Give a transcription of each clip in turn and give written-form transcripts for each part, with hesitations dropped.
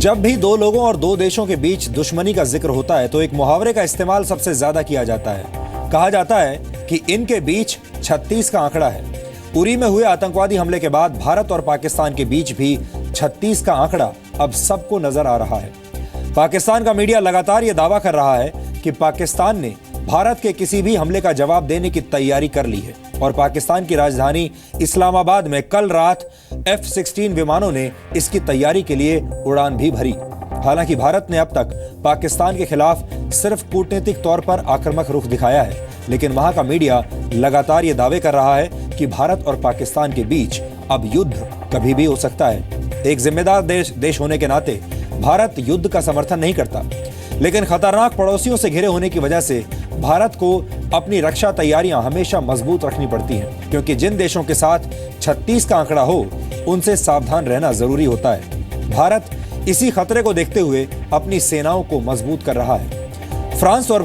जब भी दो लोगों और दो देशों के बीच दुश्मनी का जिक्र होता है तो एक मुहावरे का इस्तेमाल सबसे ज्यादा किया जाता है। कहा जाता है कि इनके बीच 36 का आंकड़ा है। उरी में हुए आतंकवादी हमले के बाद भारत और पाकिस्तान के बीच भी 36 का आंकड़ा अब सबको नजर आ रहा है। पाकिस्तान का मीडिया लगातार यह दावा कर रहा है कि पाकिस्तान ने भारत के किसी भी हमले का जवाब देने की तैयारी कर ली है और पाकिस्तान की राजधानी इस्लामाबाद में कल रात F-16 विमानों ने इसकी तैयारी के लिए उड़ान भी भरी। हालांकि भारत ने अब तक पाकिस्तान के खिलाफ सिर्फ कूटनीतिक तौर पर आक्रामक रुख दिखाया है, लेकिन वहां का मीडिया लगातार ये दावे कर रहा है कि भारत और पाकिस्तान के बीच अब युद्ध कभी भी हो सकता है। एक जिम्मेदार देश होने के नाते भारत युद्ध का समर्थन नहीं करता, लेकिन खतरनाक पड़ोसियों से घिरे होने की वजह से भारत को अपनी रक्षा तैयारियां हमेशा मजबूत रखनी पड़ती हैं, क्योंकि जिन देशों के साथ 36 का आंकड़ा हो उनसे सावधान रहना जरूरी होता है। भारत इसी खतरे को देखते हुए अपनी सेनाओं को मजबूत कर रहा है। फ्रांस और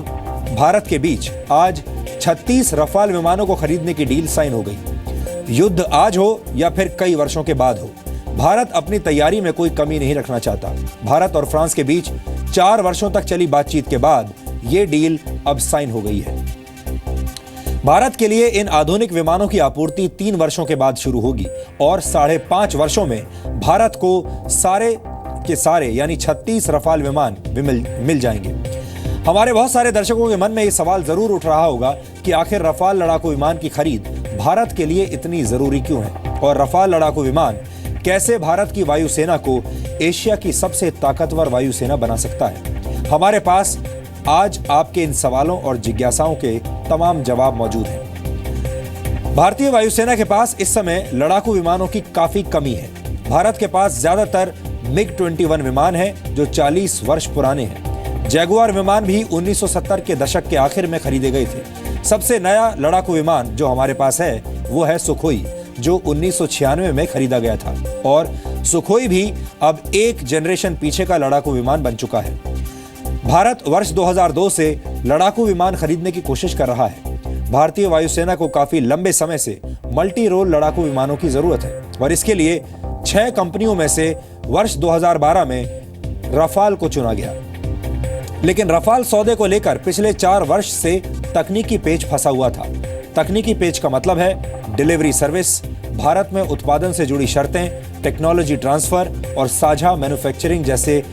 भारत के बीच आज 36 रफाल विमानों को खरीदने की डील साइन हो गई। युद्ध आज हो या फिर कई वर्षों के बाद हो, भारत अपनी तैयारी में कोई कमी नहीं रखना चाहता। भारत और फ्रांस के बीच 4 वर्षों तक चली बातचीत के बाद यह डील अब साइन हो गई है। भारत के लिए इन आधुनिक विमानों की आपूर्ति 3 वर्षों के बाद शुरू होगी और 5.5 वर्षों में भारत को सारे के सारे यानी 36 रफाल विमान भी मिल जाएंगे। हमारे बहुत सारे दर्शकों के मन में यह सवाल जरूर उठ रहा होगा कि आखिर रफाल लड़ाकू विमान की खरीद भारत के लिए इतनी जरूरी क्यों है और रफाल लड़ाकू विमान कैसे भारत की वायुसेना को एशिया की सबसे ताकतवर वायुसेना बना सकता है। हमारे पास आज आपके इन सवालों और जिज्ञासाओं के तमाम जवाब मौजूद हैं। भारतीय वायुसेना के पास इस समय लड़ाकू विमानों की काफी कमी है। भारत के पास ज्यादातर MiG-21 विमान हैं जो 40 वर्ष पुराने हैं। जैगुआर विमान भी 1970 के दशक के आखिर में खरीदे गए थे। सबसे नया लड़ाकू विमान जो हमारे पास है वो है सुखोई, जो 1996 में खरीदा गया था और सुखोई भी अब एक जनरेशन पीछे का लड़ाकू विमान बन चुका है। भारत वर्ष 2002 से लड़ाकू विमान खरीदने की कोशिश कर रहा है। भारतीय वायुसेना को काफी लंबे समय से मल्टी रोल लड़ाकू विमानों की जरूरत है और इसके लिए 6 कंपनियों में से वर्ष 2012 में रफाल को चुना गया। लेकिन रफाल सौदे को लेकर पिछले 4 वर्ष से तकनीकी पेच फंसा हुआ था। तकनीकी पेच का मतलब है डिलीवरी सर्विस, भारत में उत्पादन से जुड़ी शर्तें, टेक्नोलॉजी ट्रांसफर और साझा मैन्युफैक्चरिंग जैसे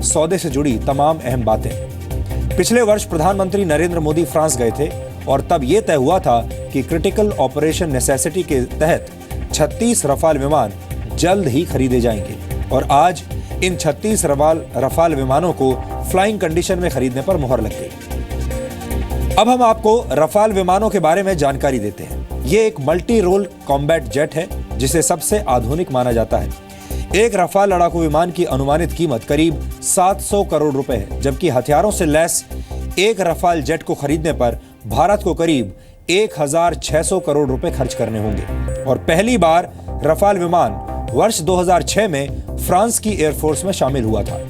सौदे से जुड़ी तमाम अहम बातें। पिछले वर्ष प्रधानमंत्री नरेंद्र मोदी फ्रांस गए थे और तब यह तय हुआ था कि क्रिटिकल ऑपरेशन नेसेसिटी के तहत 36 रफाल विमान जल्द ही खरीदे जाएंगे और आज इन 36 रफाल विमानों को फ्लाइंग कंडीशन में खरीदने पर मुहर लग गई। अब हम आपको रफाल विमानों के बारे में जानकारी देते हैं। ये एक मल्टी रोल कॉम्बैट जेट है जिसे सबसे आधुनिक माना जाता है। एक रफाल लड़ाकू विमान की अनुमानित कीमत करीब 700 करोड़ रुपए है, जबकि हथियारों से लैस एक रफाल जेट को खरीदने पर भारत को करीब 1600 करोड़ रुपए खर्च करने होंगे। और पहली बार रफाल विमान वर्ष 2006 में फ्रांस की एयरफोर्स में शामिल हुआ था।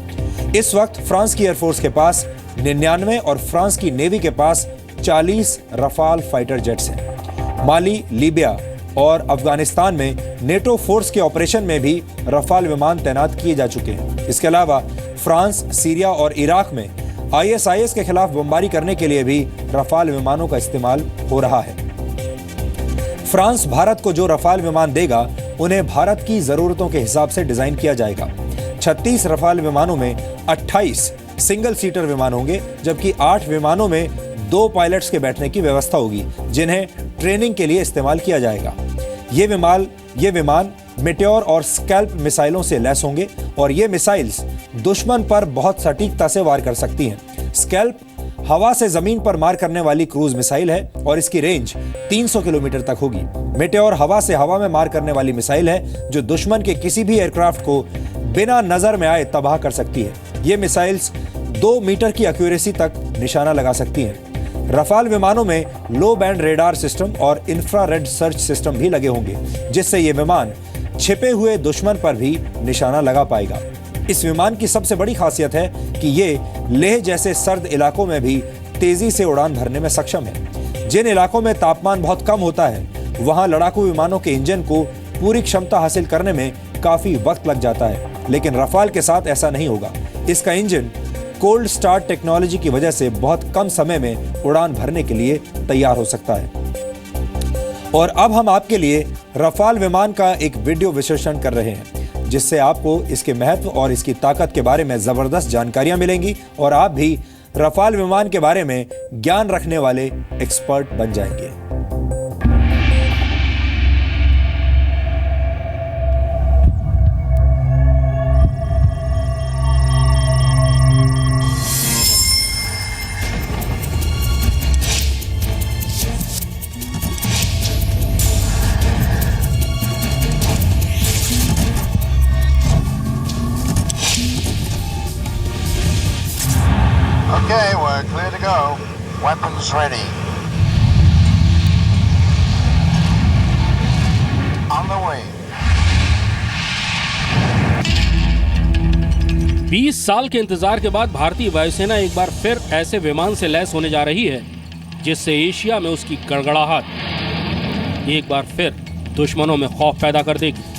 इस वक्त फ्रांस की एयरफोर्स के पास 99 और फ्रांस की नेवी के पास 40 रफाल फाइटर जेट्स हैं। माली, लीबिया और अफगानिस्तान में नेटो फोर्स के ऑपरेशन में भी रफाल विमान तैनात किए जा चुके हैं। इसके अलावा फ्रांस, सीरिया और इराक में ISIS के खिलाफ बमबारी करने के लिए भी रफाल विमानों का इस्तेमाल हो रहा है। फ्रांस भारत को जो रफाल विमान देगा उन्हें भारत की जरूरतों के हिसाब से डिजाइन किया जाएगा। 36 रफाल विमानों में 28 सिंगल सीटर विमान होंगे, जबकि 8 विमानों में 2 पायलट्स के बैठने की व्यवस्था होगी, जिन्हें ट्रेनिंग के लिए इस्तेमाल किया जाएगा। ये विमान मेटेओर और स्कैल्प मिसाइलों से लैस होंगे और ये मिसाइल्स दुश्मन पर बहुत सटीकता से वार कर सकती हैं। स्कैल्प हवा से जमीन पर मार करने वाली क्रूज मिसाइल है और इसकी रेंज 300 किलोमीटर तक होगी। मेटेओर हवा से हवा में मार करने वाली मिसाइल है जो दुश्मन के किसी भी एयरक्राफ्ट को बिना नजर में आए तबाह कर सकती है। ये मिसाइल्स 2 मीटर की एक्यूरेसी तक निशाना लगा सकती हैं। रफाल विमानों में लो बैंड रेडार सिस्टम और इंफ्रारेड सर्च सिस्टम भी लगे होंगे, जिससे ये विमान छिपे हुए दुश्मन पर भी निशाना लगा पाएगा। इस विमान की सबसे बड़ी खासियत है कि ये लेह जैसे सर्द इलाकों में भी तेजी से उड़ान भरने में सक्षम है। जिन इलाकों में तापमान बहुत कम होता है, वहां लड़ाकू विमानों के इंजन को पूरी क्षमता हासिल करने में काफी वक्त लग जाता है लेकिन रफाल के साथ ऐसा नहीं होगा। इसका इंजन कोल्ड स्टार्ट टेक्नोलॉजी की वजह से बहुत कम समय में उड़ान भरने के लिए तैयार हो सकता है। और अब हम आपके लिए रफाल विमान का एक वीडियो विश्लेषण कर रहे हैं, जिससे आपको इसके महत्व और इसकी ताकत के बारे में जबरदस्त जानकारियां मिलेंगी और आप भी रफाल विमान के बारे में ज्ञान रखने वाले एक्सपर्ट बन जाएंगे। Okay, we're clear to go. Weapons ready. On the way. 20 साल के इंतजार के बाद भारतीय वायुसेना एक बार फिर ऐसे विमान से लैस होने जा रही है जिससे एशिया में उसकी गड़गड़ाहट एक बार फिर दुश्मनों में खौफ पैदा कर देगी।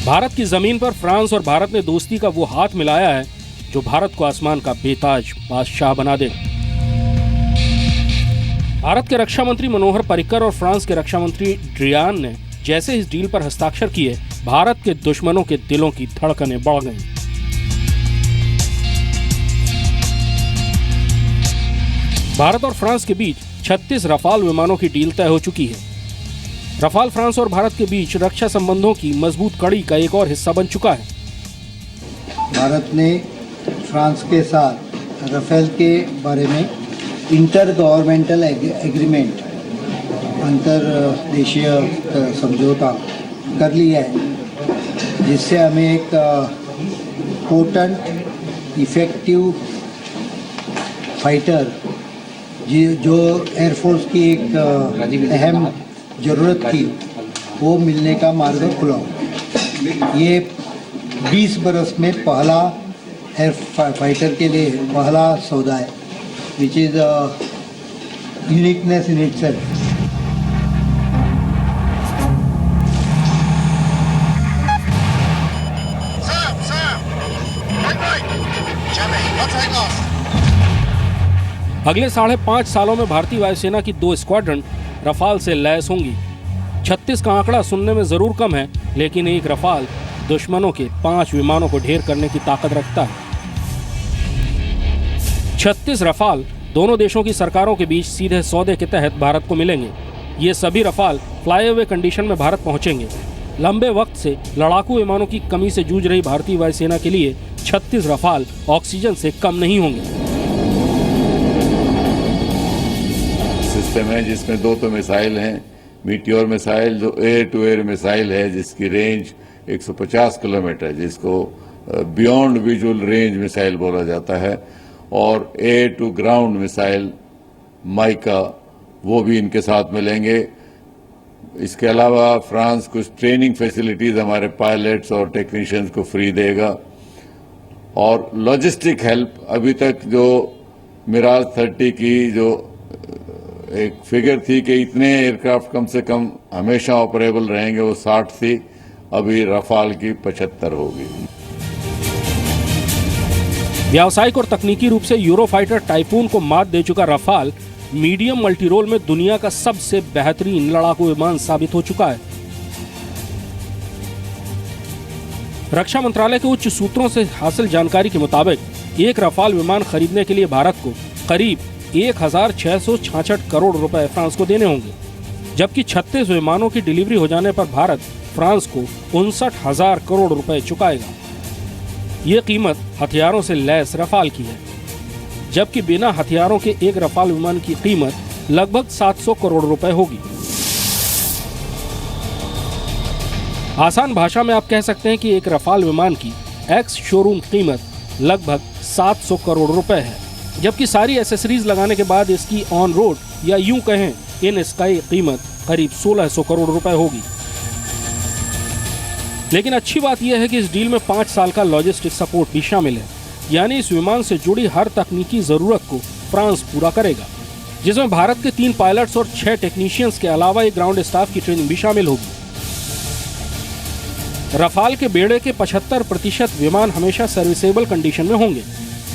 भारत की जमीन पर फ्रांस और भारत ने दोस्ती का वो हाथ मिलाया है जो भारत को आसमान का बेताज बादशाह बना दे। भारत के रक्षा मंत्री मनोहर पर्रिकर और फ्रांस के रक्षा मंत्री ड्रियान ने जैसे इस डील पर हस्ताक्षर किए, भारत के दुश्मनों के दिलों की धड़कनें बढ़ गईं। भारत और फ्रांस के बीच 36 रफाल विमानों की डील तय हो चुकी है। रफाल फ्रांस और भारत के बीच रक्षा संबंधों की मजबूत कड़ी का एक और हिस्सा बन चुका है। भारत ने फ्रांस के साथ रफेल के बारे में इंटर गवर्नमेंटल एग्रीमेंट, अंतर्देशीय समझौता कर लिया है, जिससे हमें एक पोटेंट इफेक्टिव फाइटर जो एयरफोर्स की एक अहम ज़रूरत थी वो मिलने का मार्ग खुला। ये 20 बरस में पहला एयर फाइटर के लिए पहला सौदा है, which is uniqueness in itself. अगले 5.5 सालों में भारतीय वायुसेना की 2 स्क्वाड्रन रफाल से लैस होंगी। 36 का आंकड़ा सुनने में जरूर कम है, लेकिन एक रफाल दुश्मनों के 5 विमानों को ढेर करने की ताकत रखता है। 36 रफाल दोनों देशों की सरकारों के बीच सीधे सौदे के तहत भारत को मिलेंगे। ये सभी रफाल फ्लाईओवर कंडीशन में भारत पहुंचेंगे। लंबे वक्त से लड़ाकू विमानों की कमी से जूझ रही भारतीय वायुसेना के लिए 36 रफाल ऑक्सीजन से कम नहीं होंगे। सिस्टम है जिसमें 2 तो मिसाइल हैं। मीटियोर मिसाइल जो एयर टू एयर मिसाइल है, जिसकी रेंज 150 किलोमीटर, जिसको बियॉन्ड विजुअल रेंज मिसाइल बोला जाता है, और air to ground missile MICA, वो भी इनके साथ मिलेंगे। इसके अलावा फ्रांस कुछ ट्रेनिंग फैसिलिटीज हमारे पायलट्स और टेक्नीशियंस को फ्री देगा, और लॉजिस्टिक हेल्प अभी तक जो मिराज 30 की जो एक फिगर थी कि इतने एयरक्राफ्ट कम से कम हमेशा ऑपरेबल रहेंगे, वो 60 थी, अभी रफाल की 75 होगी। व्यावसायिक और तकनीकी रूप से यूरोफाइटर टाइफून को मात दे चुका रफाल मीडियम मल्टीरोल में दुनिया का सबसे बेहतरीन लड़ाकू विमान साबित हो चुका है। रक्षा मंत्रालय के उच्च सूत्रों से हासिल जानकारी के मुताबिक एक रफाल विमान खरीदने के लिए भारत को करीब 1,666 करोड़ रुपए फ्रांस को देने होंगे, जबकि 36 विमानों की डिलीवरी हो जाने पर भारत फ्रांस को 59,000 करोड़ रुपए चुकाएगा। ये कीमत हथियारों से लैस रफाल की है, जबकि बिना हथियारों के एक रफाल विमान की कीमत लगभग 700 करोड़ रुपए होगी। आसान भाषा में आप कह सकते हैं कि एक रफाल विमान की एक्स शोरूम कीमत लगभग 700 करोड़ रुपए है, जबकि सारी एसेसरीज लगाने के बाद इसकी ऑन रोड या यूं कहें इन स्काई कीमत करीब 1600 करोड़ रुपए होगी। लेकिन अच्छी बात यह है कि इस डील में 5 साल का लॉजिस्टिक सपोर्ट भी शामिल है, यानी इस विमान से जुड़ी हर तकनीकी जरूरत को फ्रांस पूरा करेगा, जिसमें भारत के 3 पायलट्स और 6 टेक्नीशियंस के अलावा एक ग्राउंड स्टाफ की ट्रेनिंग भी शामिल होगी। रफाल के बेड़े के 75% विमान हमेशा सर्विसेबल कंडीशन में होंगे,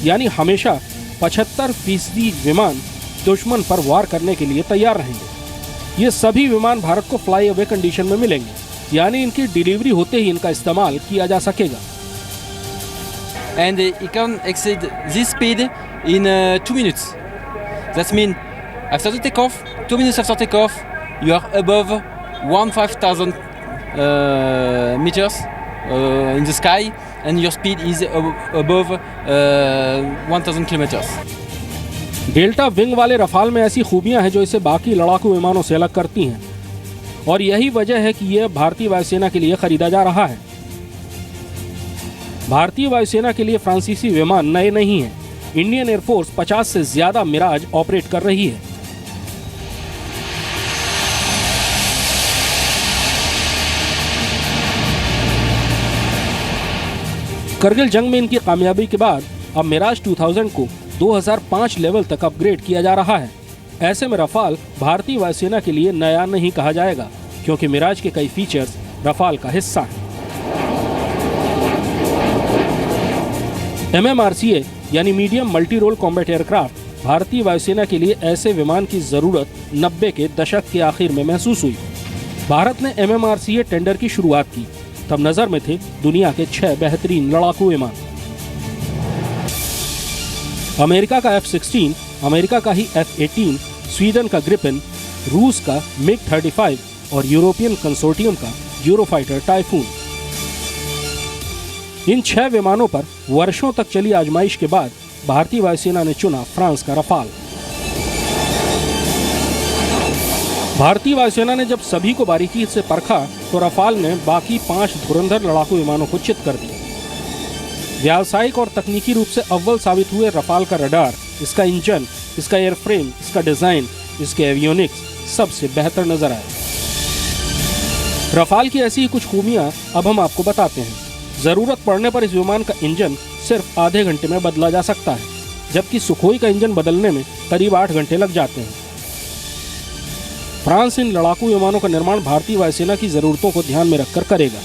यानी हमेशा 75% विमान दुश्मन पर वार करने के लिए तैयार रहेंगे। ये सभी विमान भारत को फ्लाई अवे कंडीशन में मिलेंगे, यानी इनकी डिलीवरी होते ही इनका इस्तेमाल किया जा सकेगा। And it can exceed this speed in 2 minutes. That means after the takeoff, 2 minutes after takeoff, you are above 15,000 meters in the sky, and your speed is above 1,000 kilometers. Delta wing वाले Rafale में ऐसी खूबियां हैं जो इसे बाकी लड़ाकू विमानों से अलग करती हैं, और यही वजह है कि यह भारतीय वायुसेना के लिए खरीदा जा रहा है। भारतीय वायुसेना के लिए फ्रांसीसी विमान नए नहीं हैं। इंडियन एयरफोर्स 50 से ज्यादा मिराज ऑपरेट कर रही है। करगिल जंग में इनकी कामयाबी के बाद अब मिराज 2000 को 2005 लेवल तक अपग्रेड किया जा रहा है। ऐसे में रफाल भारतीय वायुसेना के लिए नया नहीं कहा जाएगा, क्योंकि मिराज के कई फीचर्स रफाल का हिस्सा हैं। MMRCA यानी medium multi role combat aircraft भारतीय वायुसेना के लिए ऐसे विमान की जरूरत 90 के दशक के आखिर में महसूस हुई। भारत ने MMRCA टेंडर की शुरुआत की, तब नजर में थे दुनिया के 6 बेहतरीन लड़ाकू विमान। अमेरिका का F-16, अमेरिका का ही F-18, स्वीडन का ग्रिपेन, रूस का MiG-35 और यूरोपियन कंसोर्टियम का यूरोफाइटर टाइफून। इन 6 विमानों पर वर्षों तक चली आजमाइश के बाद भारतीय वायुसेना ने चुना फ्रांस का रफाल। भारतीय वायुसेना ने जब सभी को बारीकी से परखा तो रफाल ने बाकी 5 धुरंधर लड़ाकू विमानों को चित कर दिया। व्यावसायिक और तकनीकी रूप से अव्वल साबित हुए रफाल का रडार, इसका इंजन, इसका एयरफ्रेम, इसका डिजाइन, इसके एवियोनिक्स सबसे बेहतर नजर आए। रफाल की ऐसी ही कुछ खूबियां अब हम आपको बताते हैं। जरूरत पड़ने पर इस विमान का इंजन सिर्फ आधे घंटे में बदला जा सकता है, जबकि सुखोई का इंजन बदलने में करीब 8 घंटे लग जाते हैं। फ्रांस इन लड़ाकू विमानों का निर्माण भारतीय वायुसेना की जरूरतों को ध्यान में रखकर करेगा।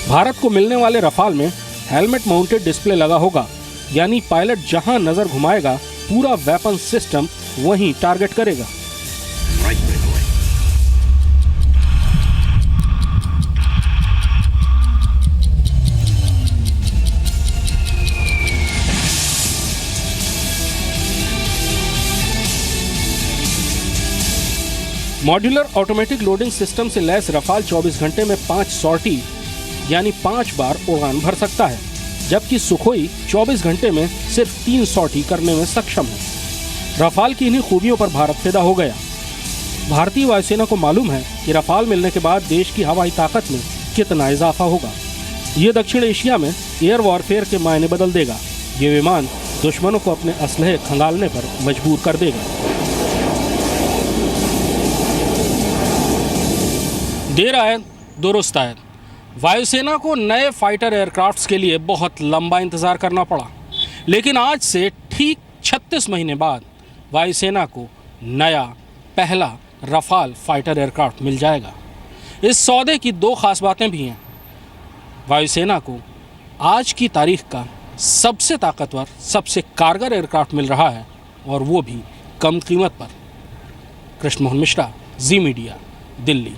भारत को मिलने वाले रफाल में हेलमेट माउंटेड डिस्प्ले लगा होगा, यानी पायलट जहां नजर घुमाएगा पूरा वेपन सिस्टम वहीं टारगेट करेगा। मॉड्यूलर ऑटोमेटिक लोडिंग सिस्टम से लैस रफाल 24 घंटे में 5 सॉर्टी यानी 5 बार उड़ान भर सकता है, जबकि सुखोई 24 घंटे में सिर्फ 3 सॉर्टी करने में सक्षम है। रफाल की इन्हीं खूबियों पर भारत फिदा हो गया। भारतीय वायुसेना को मालूम है कि रफाल मिलने के बाद देश की हवाई ताकत में कितना इजाफा होगा। ये दक्षिण एशिया में एयर वॉरफेयर के मायने बदल देगा। ये विमान दुश्मनों को अपने असलहे खंगालने पर मजबूर कर देगा। देर आयत दुरुस्त आयत। वायुसेना को नए फाइटर एयरक्राफ्ट्स के लिए बहुत लंबा इंतजार करना पड़ा, लेकिन आज से ठीक 36 महीने बाद वायुसेना को नया पहला रफाल फाइटर एयरक्राफ्ट मिल जाएगा। इस सौदे की 2 खास बातें भी हैं। वायुसेना को आज की तारीख का सबसे ताकतवर, सबसे कारगर एयरक्राफ्ट मिल रहा है, और वो भी कम कीमत पर। कृष्ण मोहन मिश्रा, जी मीडिया, दिल्ली।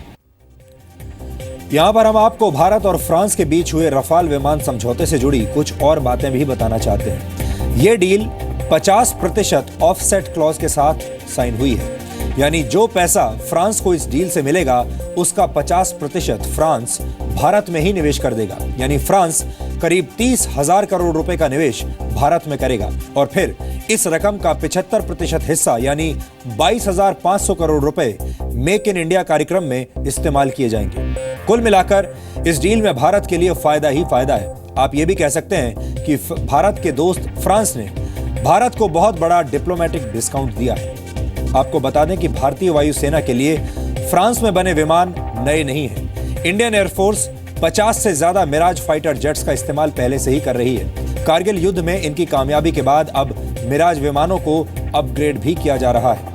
यहां पर हम आपको भारत और फ्रांस के बीच हुए रफाल विमान समझौते से जुड़ी कुछ और बातें भी बताना चाहते हैं। यह डील 50% ऑफसेट क्लॉज के साथ साइन हुई है, यानी जो पैसा फ्रांस को इस डील से मिलेगा उसका 50% फ्रांस भारत में ही निवेश कर देगा। यानी फ्रांस करीब 30,000 करोड़ रुपए का निवेश भारत में करेगा और फिर इस रकम का 75% हिस्सा यानी 22,500 करोड़ रुपए मेक इन इंडिया कार्यक्रम में इस्तेमाल किए जाएंगे। कुल मिलाकर इस डील में भारत के लिए फायदा ही फायदा है। आप ये भी कह सकते हैं कि भारत के दोस्त फ्रांस ने भारत को बहुत बड़ा डिप्लोमेटिक डिस्काउंट दिया है। आपको बता दें कि भारतीय वायुसेना के लिए फ्रांस में बने विमान नए नहीं हैं। इंडियन एयरफोर्स 50 से ज्यादा मिराज फाइटर जेट्स का इस्तेमाल पहले से ही कर रही है। कारगिल युद्ध में इनकी कामयाबी के बाद अब मिराज विमानों को अपग्रेड भी किया जा रहा है।